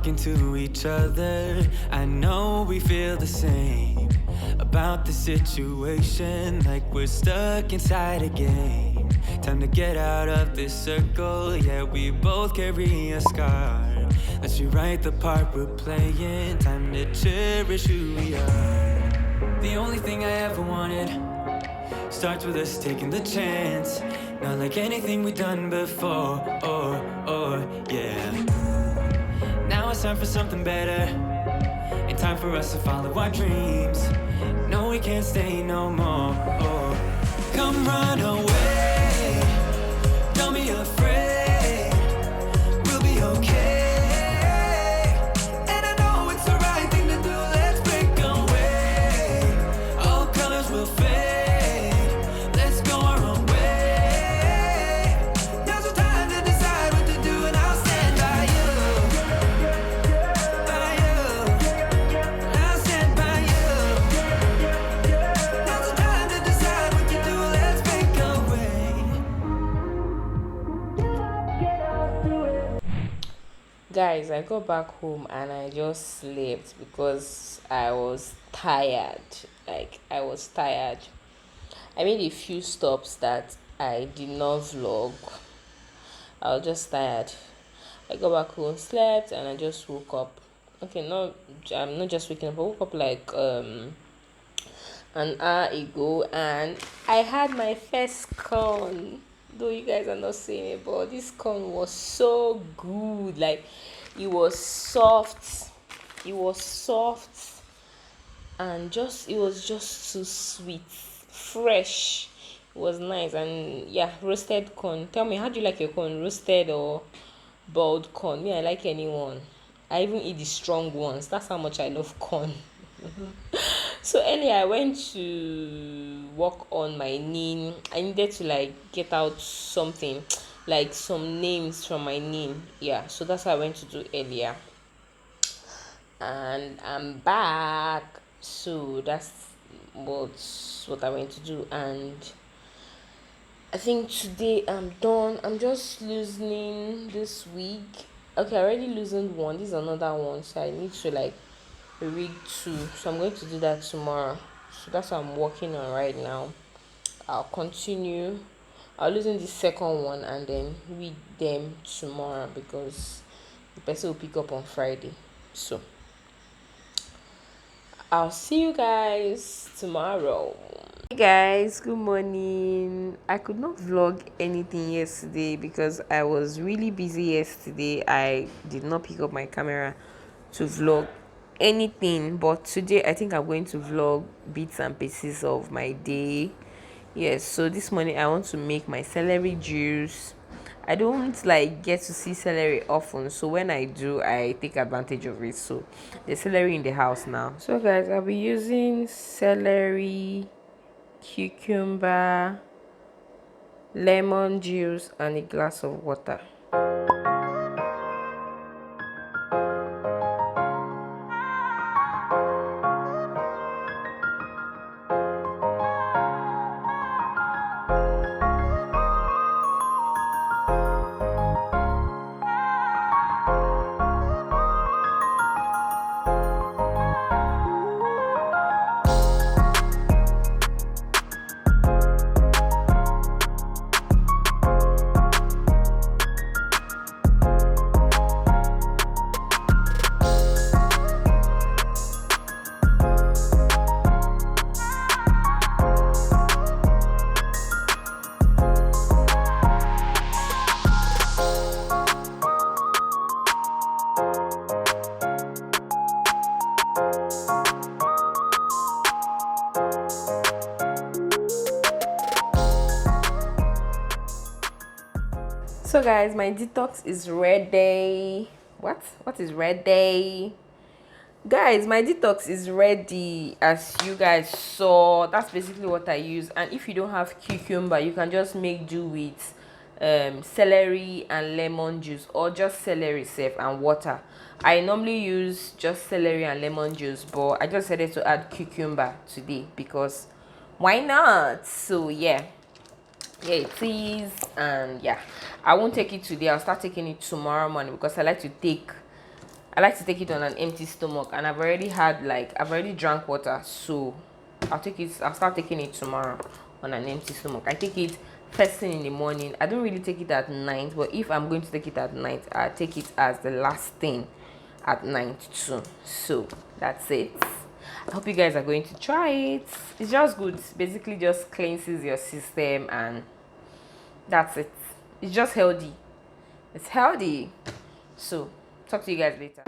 talking to each other. I know we feel the same about the situation, like we're stuck inside a game. Time to get out of this circle, yeah, we both carry a scar. Let's rewrite the part we're playing, time to cherish who we are. The only thing I ever wanted starts with us taking the chance. Not like anything we've done before, yeah. Now it's time for something better, and time for us to follow our dreams. No, we can't stay no more. Come run away, don't be afraid, we'll be okay. And I know it's the right thing to do, let's break away. All colors will fade, let's go our own way. Now's the time to decide what to do, and I'll stand by you. By you, I'll stand by you. Now's the time to decide what to do, let's break away. Guys, I got back home and I just slept because I was tired. Like, I was tired. I made a few stops that I did not vlog. I was just tired. I got back home, slept, and I just woke up. Okay, no, I'm not just waking up. I woke up like an hour ago, and I had my first corn. Though you guys are not seeing it, but this corn was so good. Like, it was soft. It was soft, and it was just so sweet, fresh. It was nice, and yeah, roasted corn. Tell me, how do you like your corn, roasted or boiled corn? Me, I like anyone. I even eat the strong ones. That's how much I love corn. So anyway, I went to work on my name. I needed to like get out something, like some names from my name. Yeah, so that's what I went to do earlier. And I'm back. So that's what I went to do, and I think today I'm done. I'm just loosening this week. Okay, I already loosened one. This is another one, so I need to like rig two. So I'm going to do that tomorrow. So that's what I'm working on right now. I'll continue. I'll loosen the second one and then read them tomorrow because the person will pick up on Friday. So I'll see you guys tomorrow. Hey guys, good morning. I could not vlog anything yesterday because I was really busy yesterday. I did not pick up my camera to vlog anything, but today I think I'm going to vlog bits and pieces of my day. Yes, so this morning I want to make my celery juice. I don't like get to see celery often, so when I do, I take advantage of it. So there's celery in the house now. So guys, I'll be using celery, cucumber, lemon juice, and a glass of water. So guys, my detox is ready. What is ready? Guys, my detox is ready. As you guys saw, that's basically what I use. And if you don't have cucumber, you can just make do with celery and lemon juice, or just celery safe and water. I normally use just celery and lemon juice, but I just decided to add cucumber today because why not? So yeah, it is. And yeah, I won't take it today. I'll start taking it tomorrow morning because I like to take I like to take it on an empty stomach, and I've already drank water, so I'll start taking it tomorrow on an empty stomach. I take it first thing in the morning. I don't really take it at night, but if I'm going to take it at night, I take it as the last thing at night too. So that's it. I hope you guys are going to try it. It's just good. Basically just cleanses your system, and that's it. It's just healthy. It's healthy. So talk to you guys later.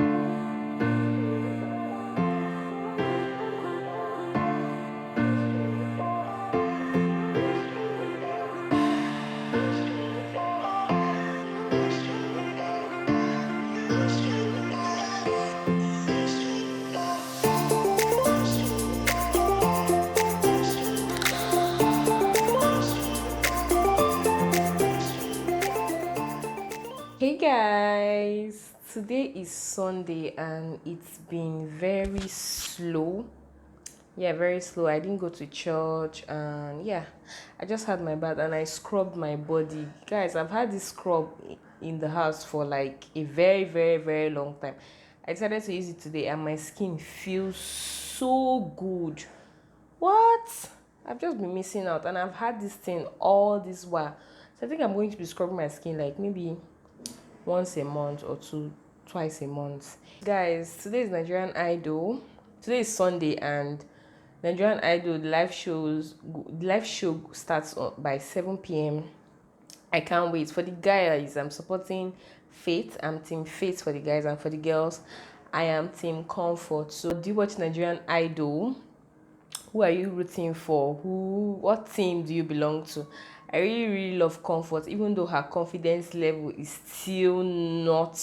Hey guys, today is Sunday and it's been very slow. Yeah, very slow. I didn't go to church, and yeah, I just had my bath and I scrubbed my body. Guys, I've had this scrub in the house for like a very, very, very long time. I decided to use it today and my skin feels so good. What? I've just been missing out, and I've had this thing all this while. So I think I'm going to be scrubbing my skin like maybe once a month or twice a month. Guys, today is Nigerian Idol. Today is Sunday, and Nigerian Idol live show starts by 7 p.m. I can't wait. For the guys, I'm supporting Faith. I'm team Faith for the guys, and for the girls, I am team Comfort. So do you watch Nigerian Idol? Who are you rooting for? What team do you belong to? I really, really love Comfort, even though her confidence level is still not.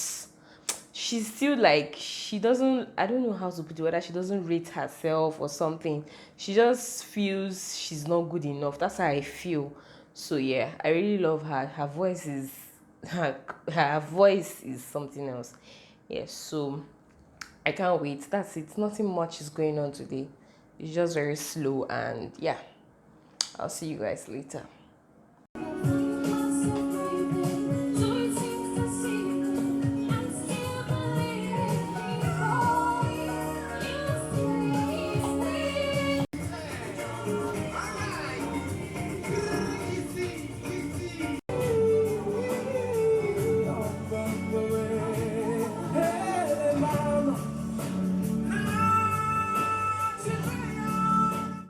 She's still like, she doesn't, I don't know how to put it, whether she doesn't rate herself or something. She just feels she's not good enough. That's how I feel. So yeah, I really love her. Her voice is her voice is something else. Yeah, so I can't wait. That's it. Nothing much is going on today. It's just very slow, and yeah, I'll see you guys later.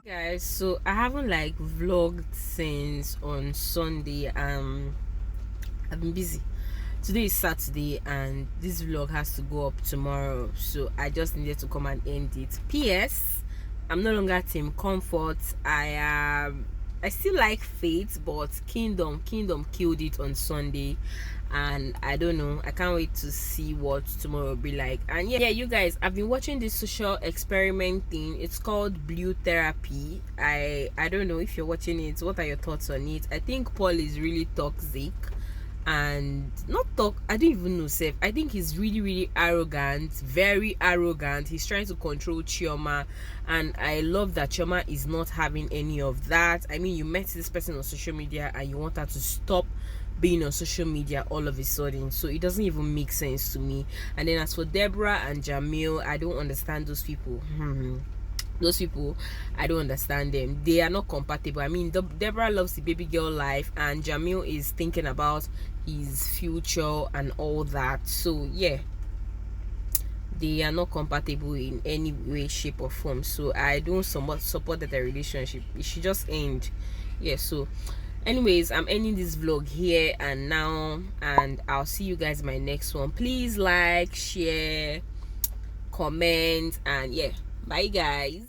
Guys, so I haven't like vlogged since on Sunday. I've been busy. Today is Saturday and this vlog has to go up tomorrow, so I just needed to come and end it. PS, I'm no longer team Comfort. I still like Faith, but Kingdom killed it on Sunday, and I don't know, I can't wait to see what tomorrow will be like. And yeah, you guys, I've been watching this social experiment thing. It's called Blue Therapy. I don't know if you're watching it. What are your thoughts on it? I think Paul is really toxic, and not talk, I don't even know, Seth. I think he's really, really arrogant, very arrogant. He's trying to control Chioma, and I love that Chioma is not having any of that. I mean, you met this person on social media and you want her to stop being on social media all of a sudden, so it doesn't even make sense to me. And then as for Deborah and Jamil, I don't understand those people. Those people, I don't understand them. They are not compatible. I mean, Deborah loves the baby girl life, and Jamil is thinking about his future and all that. So yeah, they are not compatible in any way, shape or form. So I don't support that the relationship, it should just end. Yeah, so anyways, I'm ending this vlog here and now, and I'll see you guys in my next one. Please like, share, comment, and yeah, bye guys.